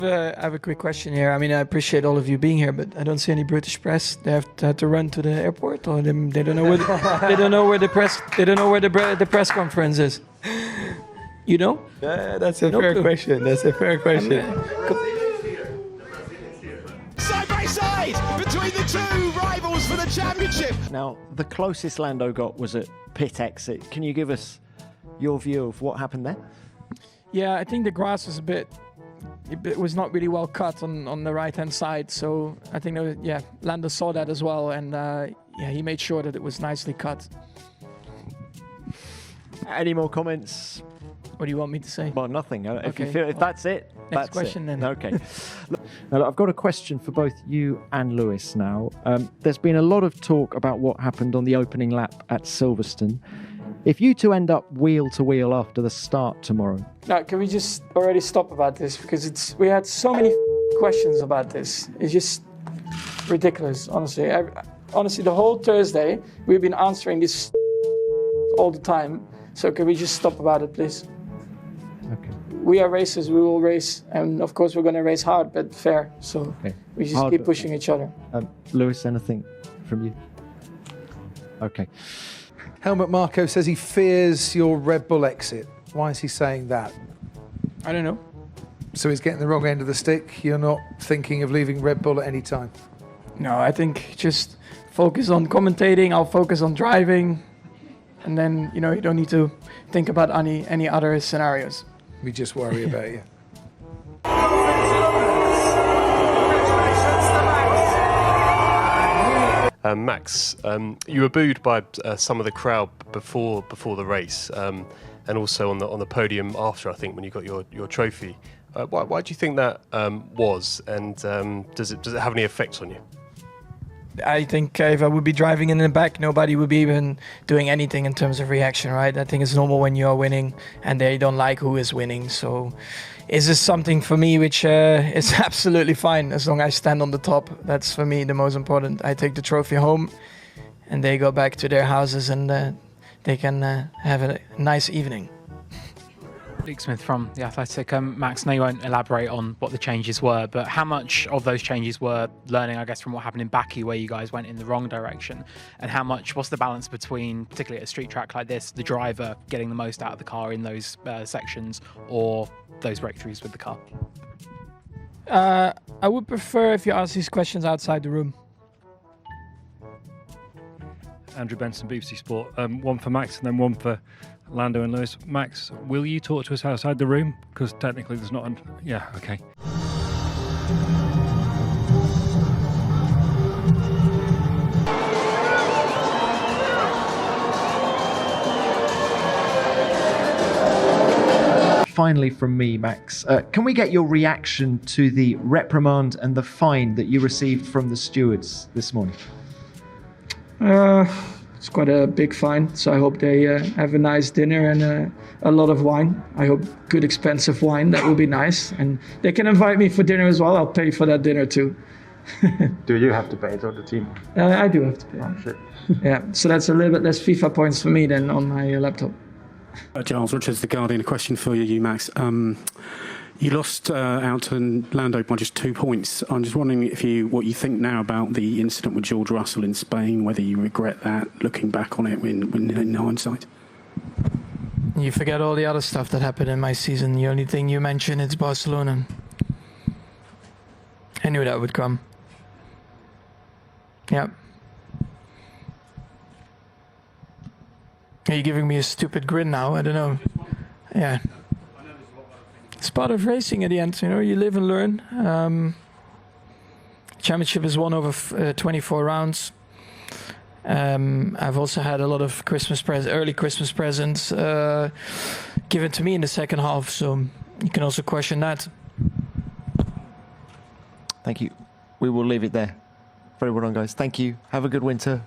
I have a quick question here. I mean, I appreciate all of you being here, but I don't see any British press. They had to run to the airport, or they don't know where they don't know where the press conference is. You know? Yeah, that's a fair question. That's a fair question. Side by side between the two rivals for the championship. Now, the closest Lando got was at pit exit. Can you give us your view of what happened there? Yeah, I think the grass was it was not really well cut on the right-hand side. So I think, Lando saw that as well. And he made sure that it was nicely cut. Any more comments? What do you want me to say? Well, nothing. Okay. If that's it, that's question it. then. Okay. Now, I've got a question for both you and Lewis now. There's been a lot of talk about what happened on the opening lap at Silverstone. If you two end up wheel to wheel after the start tomorrow. Now, can we just already stop about this? Because we had so many questions about this. It's just ridiculous, honestly. Honestly, the whole Thursday, we've been answering this all the time. So can we just stop about it, please? Okay. We are racers, we will race. And of course, we're going to race hard, but fair. So we just keep pushing each other. Lewis, anything from you? Okay. Helmut Marko says he fears your Red Bull exit. Why is he saying that? I don't know. So he's getting the wrong end of the stick. You're not thinking of leaving Red Bull at any time? No, I think just focus on commentating. I'll focus on driving. And then, you don't need to think about any other scenarios. We just worry about you. Max, you were booed by some of the crowd before the race, and also on the podium after. I think when you got your trophy. Why do you think that was? And does it have any effect on you? I think if I would be driving in the back, nobody would be even doing anything in terms of reaction, right? I think it's normal when you are winning and they don't like who is winning. So is this something for me which is absolutely fine as long as I stand on the top? That's for me the most important. I take the trophy home and they go back to their houses and they can have a nice evening. Luke Smith from The Athletic. Max, I know you won't elaborate on what the changes were, but how much of those changes were learning, I guess, from what happened in Baku, where you guys went in the wrong direction? And how much, what's the balance between, particularly at a street track like this, the driver getting the most out of the car in those sections, or those breakthroughs with the car? I would prefer if you ask these questions outside the room. Andrew Benson, BBC Sport. One for Max and then one for Lando and Lewis. Max, will you talk to us outside the room? Because technically there's not yeah, okay. Finally from me, Max, can we get your reaction to the reprimand and the fine that you received from the stewards this morning? It's quite a big fine, so I hope they have a nice dinner and a lot of wine. I hope good expensive wine, that would be nice. And they can invite me for dinner as well, I'll pay for that dinner too. Do you have to pay it or the team? I do have to pay. Oh, shit. Yeah, so that's a little bit less FIFA points for me than on my laptop. Giles Richards, The Guardian. A question for you, Max. You lost out to Lando by just 2 points. I'm just wondering what you think now about the incident with George Russell in Spain, whether you regret that, looking back on it in hindsight. You forget all the other stuff that happened in my season. The only thing you mention is Barcelona. I knew that would come. Yeah. Are you giving me a stupid grin now? I don't know. Yeah. It's part of racing at the end, you live and learn. Championship is won over 24 rounds. I've also had a lot of early Christmas presents given to me in the second half, so you can also question that. Thank you. We will leave it there. Very well done, guys. Thank you. Have a good winter.